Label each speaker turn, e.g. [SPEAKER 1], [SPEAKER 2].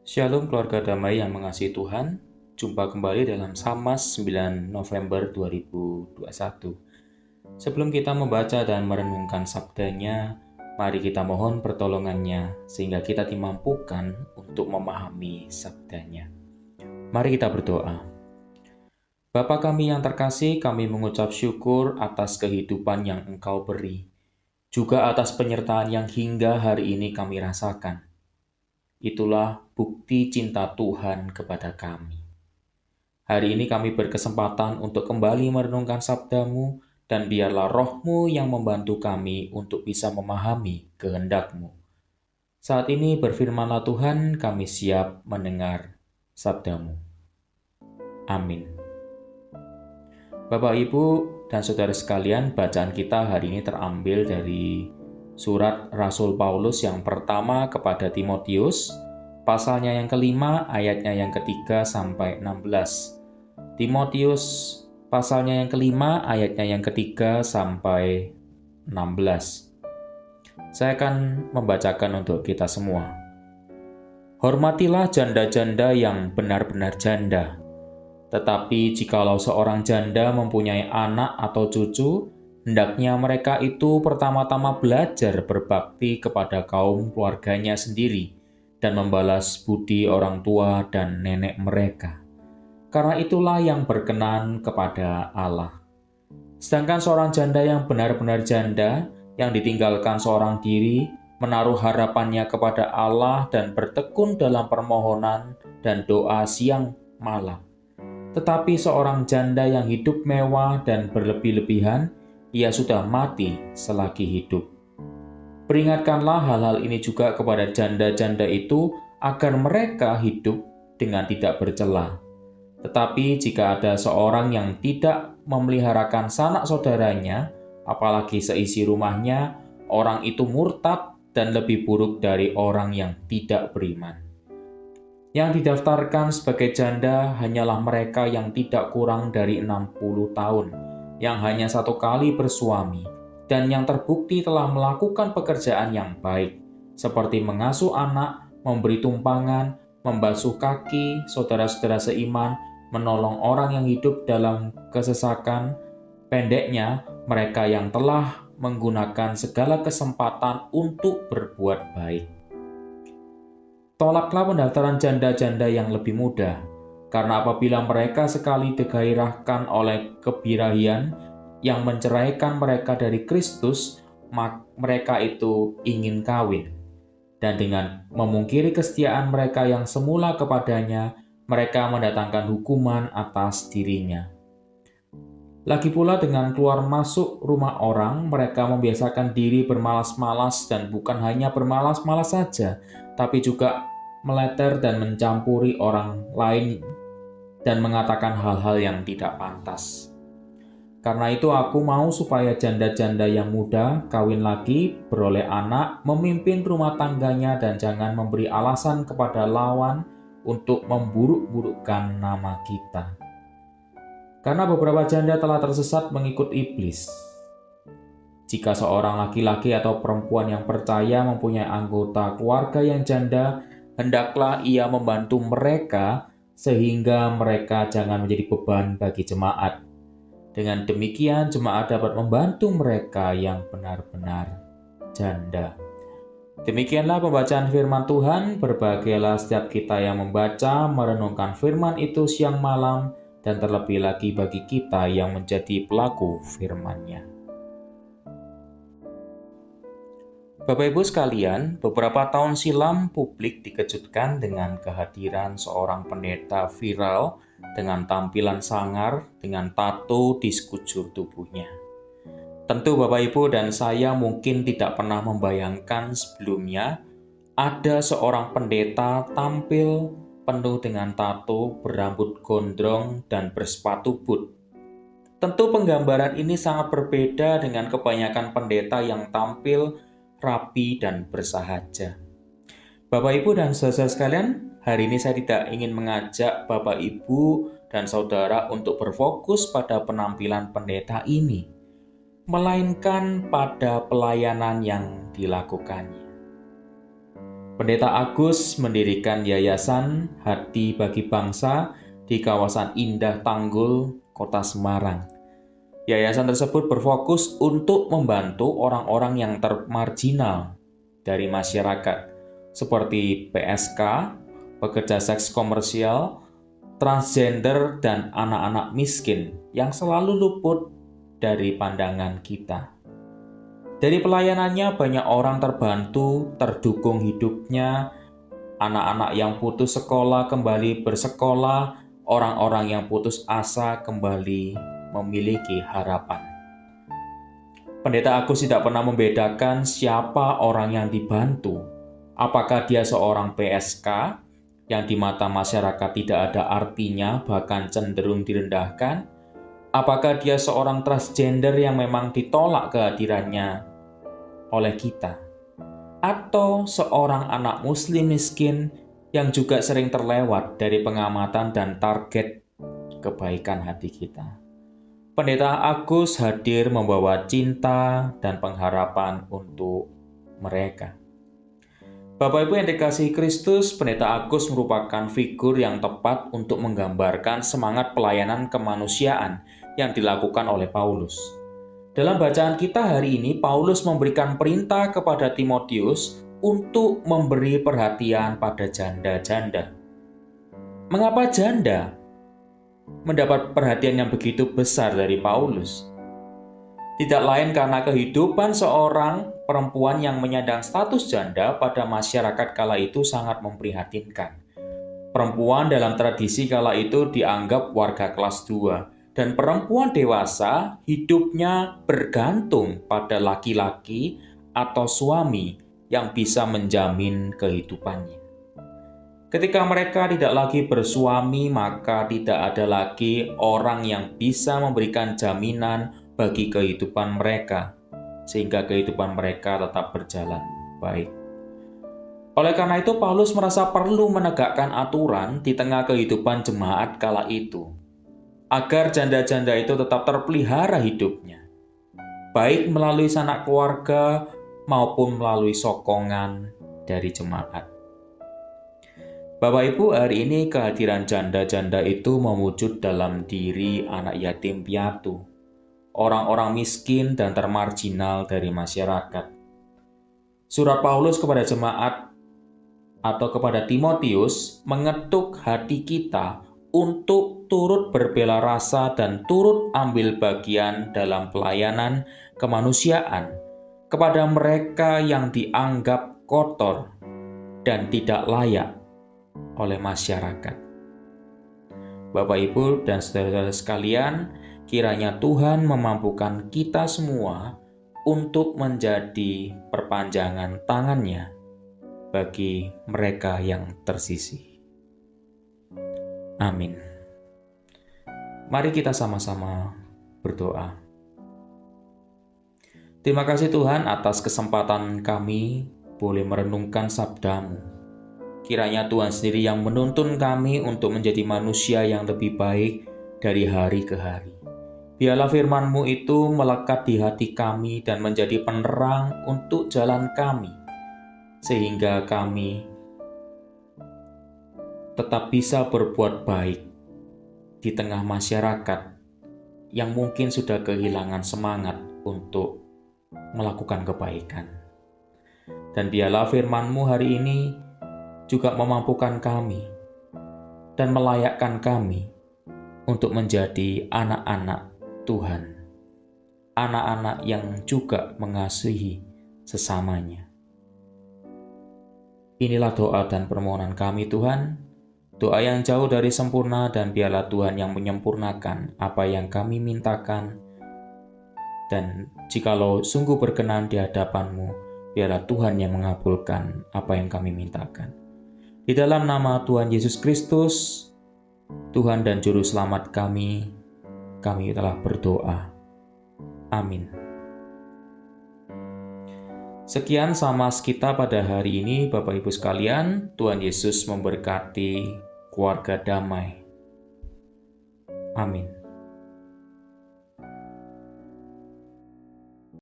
[SPEAKER 1] Shalom keluarga damai yang mengasihi Tuhan. Jumpa kembali dalam Samas 9 November 2021. Sebelum kita membaca dan merenungkan sabdanya, mari kita mohon pertolongannya sehingga kita dimampukan untuk memahami sabdanya. Mari kita berdoa. Bapa kami yang terkasih, kami mengucap syukur atas kehidupan yang Engkau beri, juga atas penyertaan yang hingga hari ini kami rasakan. Itulah bukti cinta Tuhan kepada kami. Hari ini kami berkesempatan untuk kembali merenungkan sabda-Mu, dan biarlah Roh-Mu yang membantu kami untuk bisa memahami kehendak-Mu. Saat ini berfirmanlah Tuhan, kami siap mendengar sabda-Mu. Amin. Bapak, Ibu, dan saudara sekalian, bacaan kita hari ini terambil dari surat Rasul Paulus yang pertama kepada Timotius, pasalnya yang kelima, ayatnya yang ketiga sampai 16. Timotius, pasalnya yang kelima, ayatnya yang ketiga sampai 16. Saya akan membacakan untuk kita semua. Hormatilah janda-janda yang benar-benar janda. Tetapi jikalau seorang janda mempunyai anak atau cucu, hendaknya mereka itu pertama-tama belajar berbakti kepada kaum keluarganya sendiri dan membalas budi orang tua dan nenek mereka. Karena itulah yang berkenan kepada Allah. Sedangkan seorang janda yang benar-benar janda, yang ditinggalkan seorang diri, menaruh harapannya kepada Allah dan bertekun dalam permohonan dan doa siang malam. Tetapi seorang janda yang hidup mewah dan berlebih-lebihan, ia sudah mati selagi hidup. Peringatkanlah hal-hal ini juga kepada janda-janda itu agar mereka hidup dengan tidak bercela. Tetapi jika ada seorang yang tidak memeliharakan sanak saudaranya, apalagi seisi rumahnya, orang itu murtad dan lebih buruk dari orang yang tidak beriman. Yang didaftarkan sebagai janda hanyalah mereka yang tidak kurang dari 60 tahun, yang hanya satu kali bersuami, dan yang terbukti telah melakukan pekerjaan yang baik, seperti mengasuh anak, memberi tumpangan, membasuh kaki saudara-saudara seiman, menolong orang yang hidup dalam kesesakan. Pendeknya, mereka yang telah menggunakan segala kesempatan untuk berbuat baik. Tolaklah pendaftaran janda-janda yang lebih muda, karena apabila mereka sekali digairahkan oleh kebirahian yang menceraikan mereka dari Kristus, mereka itu ingin kawin. Dan dengan memungkiri kesetiaan mereka yang semula kepadanya, mereka mendatangkan hukuman atas dirinya. Lagi pula dengan keluar masuk rumah orang, mereka membiasakan diri bermalas-malas, dan bukan hanya bermalas-malas saja, tapi juga meleter dan mencampuri orang lain dan mengatakan hal-hal yang tidak pantas. Karena itu aku mau supaya janda-janda yang muda kawin lagi, beroleh anak, memimpin rumah tangganya, dan jangan memberi alasan kepada lawan untuk memburuk-burukkan nama kita. Karena beberapa janda telah tersesat mengikut iblis. Jika seorang laki-laki atau perempuan yang percaya mempunyai anggota keluarga yang janda, hendaklah ia membantu mereka sehingga mereka jangan menjadi beban bagi jemaat. Dengan demikian, jemaat dapat membantu mereka yang benar-benar janda. Demikianlah pembacaan firman Tuhan. Berbahagialah setiap kita yang membaca, merenungkan firman itu siang malam, dan terlebih lagi bagi kita yang menjadi pelaku firman-Nya. Bapak Ibu sekalian, beberapa tahun silam publik dikejutkan dengan kehadiran seorang pendeta viral dengan tampilan sangar dengan tato di sekujur tubuhnya. Tentu Bapak Ibu dan saya mungkin tidak pernah membayangkan sebelumnya ada seorang pendeta tampil penuh dengan tato, berambut gondrong, dan bersepatu boot. Tentu penggambaran ini sangat berbeda dengan kebanyakan pendeta yang tampil rapi dan bersahaja. Bapak Ibu dan saudara sekalian, hari ini saya tidak ingin mengajak Bapak Ibu dan saudara untuk berfokus pada penampilan pendeta ini, melainkan pada pelayanan yang dilakukannya. Pendeta Agus mendirikan Yayasan Hati Bagi Bangsa di kawasan Indah Tanggul, Kota Semarang. Yayasan tersebut berfokus untuk membantu orang-orang yang termarginal dari masyarakat, seperti PSK, pekerja seks komersial, transgender, dan anak-anak miskin yang selalu luput dari pandangan kita. Dari pelayanannya banyak orang terbantu, terdukung hidupnya, anak-anak yang putus sekolah kembali bersekolah, orang-orang yang putus asa kembali memiliki harapan. Pendeta Agus tidak pernah membedakan siapa orang yang dibantu, apakah dia seorang PSK yang di mata masyarakat tidak ada artinya bahkan cenderung direndahkan, apakah dia seorang transgender yang memang ditolak kehadirannya oleh kita, atau seorang anak muslim miskin yang juga sering terlewat dari pengamatan dan target kebaikan hati kita. Pendeta Agus hadir membawa cinta dan pengharapan untuk mereka. Bapak Ibu yang dikasihi Kristus, Pendeta Agus merupakan figur yang tepat untuk menggambarkan semangat pelayanan kemanusiaan yang dilakukan oleh Paulus. Dalam bacaan kita hari ini, Paulus memberikan perintah kepada Timotius untuk memberi perhatian pada janda-janda. Mengapa janda mendapat perhatian yang begitu besar dari Paulus? Tidak lain karena kehidupan seorang perempuan yang menyandang status janda pada masyarakat kala itu sangat memprihatinkan. Perempuan dalam tradisi kala itu dianggap warga kelas 2. Dan perempuan dewasa hidupnya bergantung pada laki-laki atau suami yang bisa menjamin kehidupannya. Ketika mereka tidak lagi bersuami, maka tidak ada lagi orang yang bisa memberikan jaminan bagi kehidupan mereka, sehingga kehidupan mereka tetap berjalan baik. Oleh karena itu, Paulus merasa perlu menegakkan aturan di tengah kehidupan jemaat kala itu, agar janda-janda itu tetap terpelihara hidupnya, baik melalui sanak keluarga maupun melalui sokongan dari jemaat. Bapak Ibu, hari ini kehadiran janda-janda itu mewujud dalam diri anak yatim piatu, orang-orang miskin dan termarginal dari masyarakat. Surat Paulus kepada jemaat atau kepada Timotius mengetuk hati kita untuk turut berbela rasa dan turut ambil bagian dalam pelayanan kemanusiaan kepada mereka yang dianggap kotor dan tidak layak oleh masyarakat. Bapak, Ibu, dan saudara-saudara sekalian, kiranya Tuhan memampukan kita semua untuk menjadi perpanjangan tangannya bagi mereka yang tersisih. Amin. Mari kita sama-sama berdoa. Terima kasih Tuhan atas kesempatan kami boleh merenungkan sabda-Mu. Kiranya Tuhan sendiri yang menuntun kami untuk menjadi manusia yang lebih baik dari hari ke hari. Biarlah firman-Mu itu melekat di hati kami dan menjadi penerang untuk jalan kami, sehingga kami tetap bisa berbuat baik di tengah masyarakat yang mungkin sudah kehilangan semangat untuk melakukan kebaikan. Dan biarlah firman-Mu hari ini juga memampukan kami dan melayakkan kami untuk menjadi anak-anak Tuhan, anak-anak yang juga mengasihi sesamanya. Inilah doa dan permohonan kami Tuhan, doa yang jauh dari sempurna, dan biarlah Tuhan yang menyempurnakan apa yang kami mintakan. Dan jikalau sungguh berkenan di hadapan-Mu, biarlah Tuhan yang mengabulkan apa yang kami mintakan. Di dalam nama Tuhan Yesus Kristus, Tuhan dan Juru Selamat kami telah berdoa. Amin. Sekian Samas kita pada hari ini, Bapak Ibu sekalian. Tuhan Yesus memberkati keluarga damai. Amin.